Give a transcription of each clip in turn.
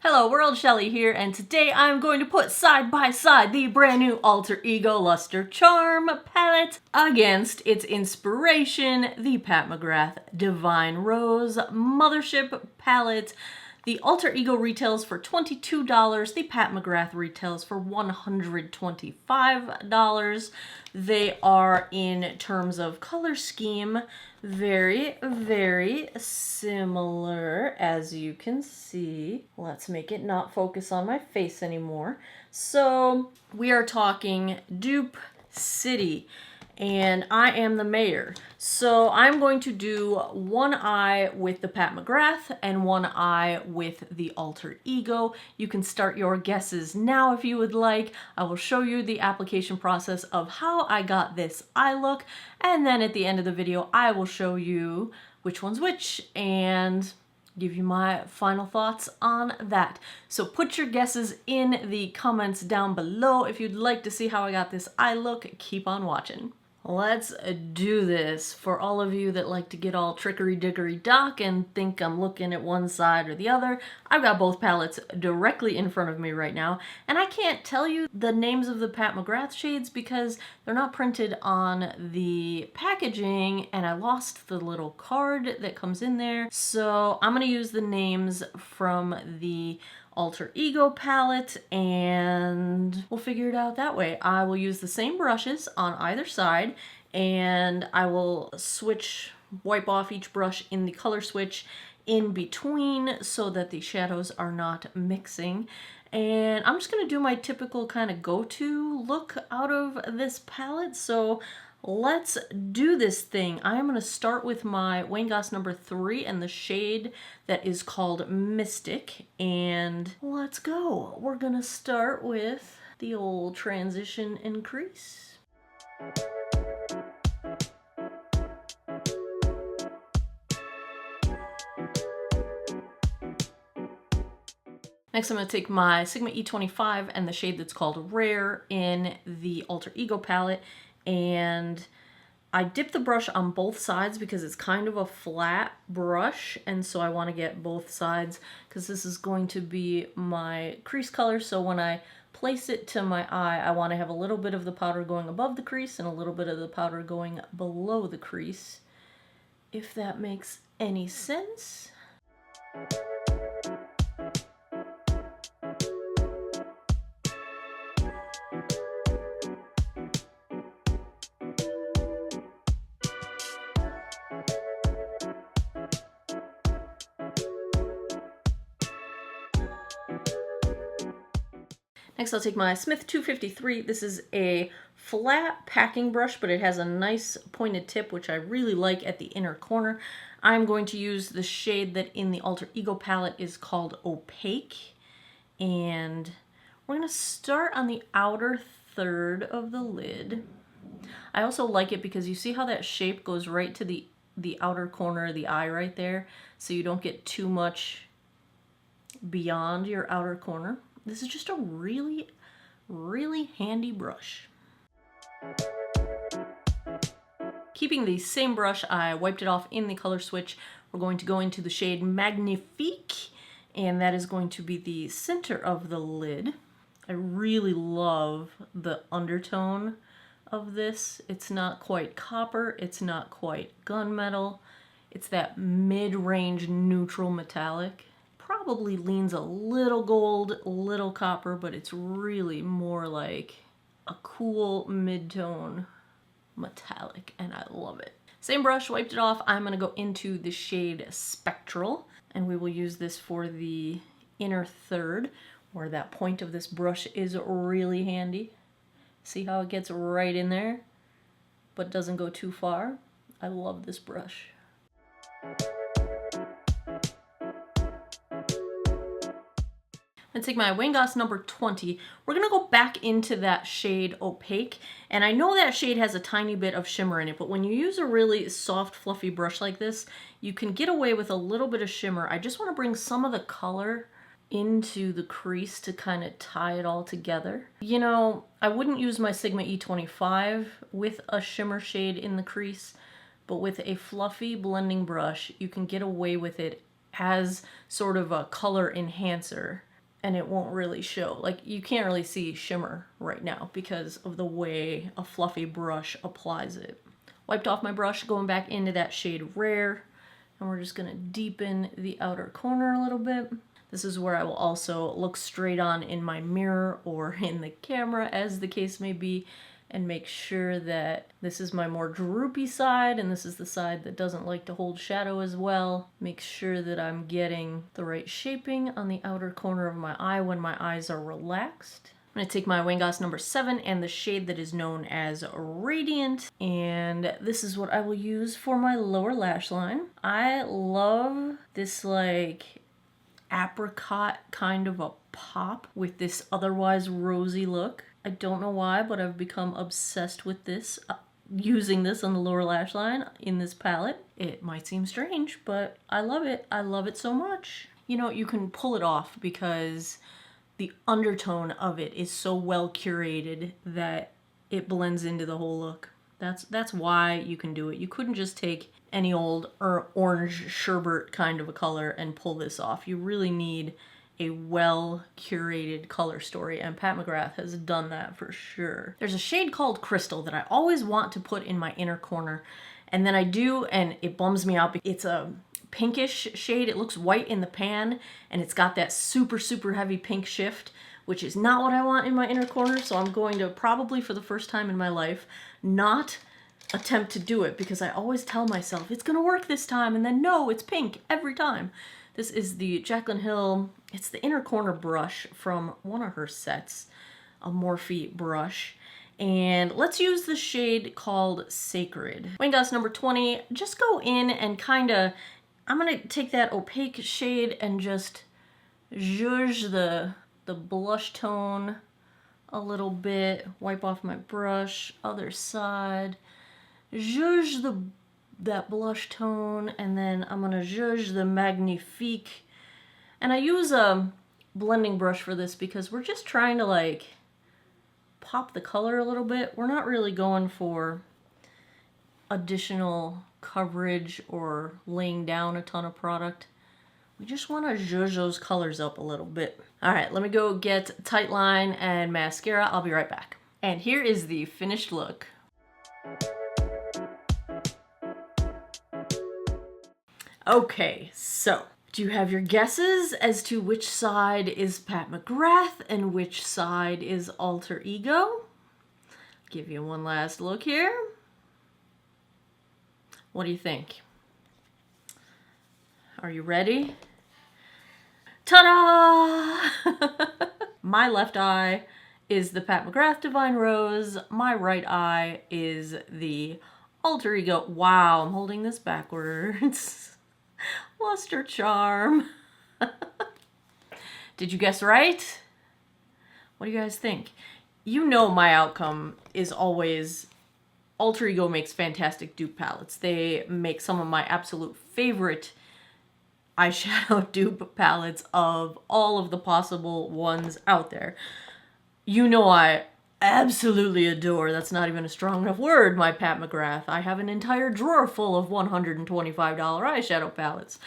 Hello world, Shelly here, and today I'm going to put side by side the brand new Alter Ego Luster Charm palette against its inspiration, the Pat McGrath Divine Rose Mothership palette. The Alter Ego retails for $22, the Pat McGrath retails for $125. They are, in terms of color scheme, very, very similar, as you can see. Let's make it not focus on my face anymore. So we are talking Dupe City, and I am the mayor. So I'm going to do one eye with the Pat McGrath and one eye with the Alter Ego. You can start your guesses now if you would like. I will show you the application process of how I got this eye look, and then at the end of the video I will show you which one's which and give you my final thoughts on that. So put your guesses in the comments down below if you'd like to see how I got this eye look. Keep on watching. Let's do this. For all of you that like to get all trickery-dickery-dock and think I'm looking at one side or the other, I've got both palettes directly in front of me right now, and I can't tell you the names of the Pat McGrath shades because they're not printed on the packaging, and I lost the little card that comes in there. So I'm gonna use the names from the Alter Ego palette and we'll figure it out that way. I will use the same brushes on either side, and I will wipe off each brush in the color switch in between so that the shadows are not mixing. And I'm just gonna do my typical kind of go-to look out of this palette. So let's do this thing. I am going to start with my Wayne Goss number 3 and the shade that is called Mystic. And let's go. We're going to start with the old transition and crease. Next, I'm going to take my Sigma E25 and the shade that's called Rare in the Alter Ego palette, and I dip the brush on both sides because it's kind of a flat brush, and so I want to get both sides because this is going to be my crease color. So when I place it to my eye, I want to have a little bit of the powder going above the crease and a little bit of the powder going below the crease, if that makes any sense. Next, I'll take my Smith 253. This is a flat packing brush, but it has a nice pointed tip, which I really like at the inner corner. I'm going to use the shade that in the Alter Ego palette is called Opaque. And we're going to start on the outer third of the lid. I also like it because you see how that shape goes right to the outer corner of the eye right there, so you don't get too much beyond your outer corner. This is just a really, really handy brush. Keeping the same brush, I wiped it off in the color switch. We're going to go into the shade Magnifique, and that is going to be the center of the lid. I really love the undertone of this. It's not quite copper, it's not quite gunmetal. It's that mid-range neutral metallic. Probably leans a little gold, a little copper, but it's really more like a cool mid-tone metallic, and I love it. Same brush, wiped it off. I'm gonna go into the shade Spectral, and we will use this for the inner third, where that point of this brush is really handy. See how it gets right in there, but doesn't go too far? I love this brush. And take my Wayne Goss number 20. We're gonna go back into that shade Opaque, and I know that shade has a tiny bit of shimmer in it, but when you use a really soft, fluffy brush like this, you can get away with a little bit of shimmer. I just want to bring some of the color into the crease to kind of tie it all together. You know, I wouldn't use my Sigma E25 with a shimmer shade in the crease, but with a fluffy blending brush, you can get away with it as sort of a color enhancer. and it won't really show. Like, you can't really see shimmer right now because of the way a fluffy brush applies it. Wiped off my brush, going back into that shade Rare, and we're just gonna deepen the outer corner a little bit. This is where I will also look straight on in my mirror or in the camera, as the case may be, and make sure that this is my more droopy side and this is the side that doesn't like to hold shadow as well. Make sure that I'm getting the right shaping on the outer corner of my eye when my eyes are relaxed. I'm going to take my Wangas number 7 and the shade that is known as Radiant, and this is what I will use for my lower lash line. I love this like apricot kind of a pop with this otherwise rosy look. I don't know why, but I've become obsessed with this, using this on the lower lash line in this palette. It might seem strange, but I love it. I love it so much. You know, you can pull it off because the undertone of it is so well curated that it blends into the whole look. That's why you can do it. You couldn't just take any old orange sherbet kind of a color and pull this off. You really need a well-curated color story, and Pat McGrath has done that for sure. There's a shade called Crystal that I always want to put in my inner corner, and then I do, and it bums me out. It's a pinkish shade. It looks white in the pan, and it's got that super, super heavy pink shift, which is not what I want in my inner corner, so I'm going to probably, for the first time in my life, not attempt to do it, because I always tell myself, it's gonna work this time, and then no, it's pink every time. This is the Jaclyn Hill, it's the inner corner brush from one of her sets, a Morphe brush. And let's use the shade called Sacred. Wangas number 20, just go in and kinda, I'm gonna take that opaque shade and just zhuzh the blush tone a little bit. Wipe off my brush, other side. Zhuzh that blush tone, and then I'm gonna zhuzh the Magnifique. And I use a blending brush for this because we're just trying to like pop the color a little bit. We're not really going for additional coverage or laying down a ton of product. We just want to zhuzh those colors up a little bit. All right, let me go get Tightline and mascara. I'll be right back. And here is the finished look. Okay, so do you have your guesses as to which side is Pat McGrath and which side is Alter Ego? Give you one last look here. What do you think? Are you ready? Ta-da! My left eye is the Pat McGrath Divine Rose. My right eye is the Alter Ego. Wow, I'm holding this backwards. Luster Charm. Did you guess right? What do you guys think? You know my outcome is always Alter Ego makes fantastic dupe palettes. They make some of my absolute favorite eyeshadow dupe palettes of all of the possible ones out there. You know I absolutely adore, that's not even a strong enough word, my Pat McGrath. I have an entire drawer full of $125 eyeshadow palettes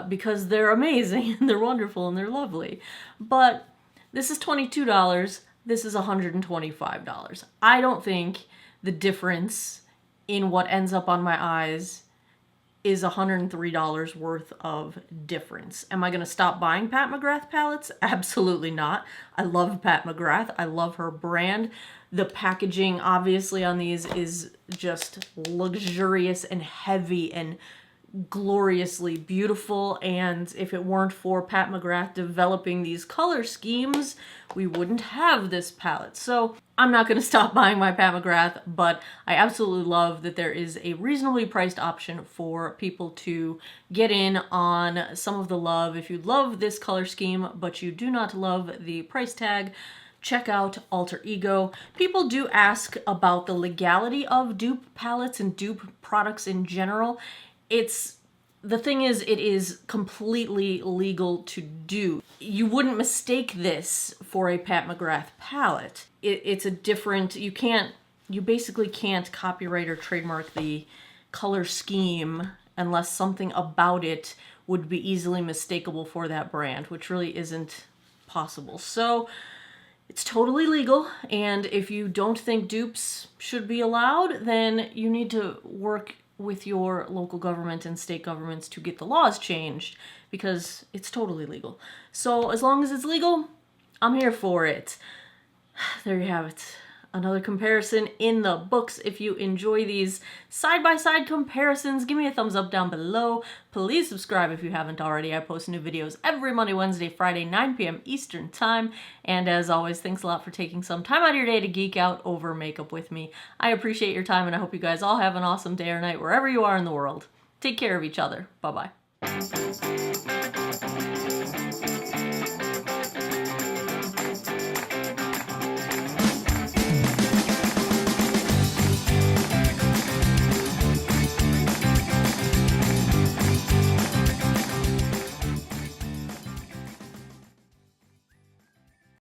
because they're amazing and they're wonderful and they're lovely. But this is $22, this is $125. I don't think the difference in what ends up on my eyes is $103 worth of difference. Am I going to stop buying Pat McGrath palettes? Absolutely not. I love Pat McGrath. I love her brand. The packaging, obviously, on these is just luxurious and heavy and gloriously beautiful, and if it weren't for Pat McGrath developing these color schemes, we wouldn't have this palette. So I'm not going to stop buying my Pat McGrath, but I absolutely love that there is a reasonably priced option for people to get in on some of the love. If you love this color scheme, but you do not love the price tag, check out Alter Ego. People do ask about the legality of dupe palettes and dupe products in general. The thing is, it is completely legal to do. You wouldn't mistake this for a Pat McGrath palette. It's a different, you basically can't copyright or trademark the color scheme unless something about it would be easily mistakable for that brand, which really isn't possible. So it's totally legal, and if you don't think dupes should be allowed, then you need to work with your local government and state governments to get the laws changed, because it's totally legal. So as long as it's legal, I'm here for it. There you have it. Another comparison in the books. If you enjoy these side-by-side comparisons, give me a thumbs up down below. Please subscribe if you haven't already. I post new videos every Monday, Wednesday, Friday, 9 p.m. Eastern Time. And as always, thanks a lot for taking some time out of your day to geek out over makeup with me. I appreciate your time, and I hope you guys all have an awesome day or night wherever you are in the world. Take care of each other. Bye-bye.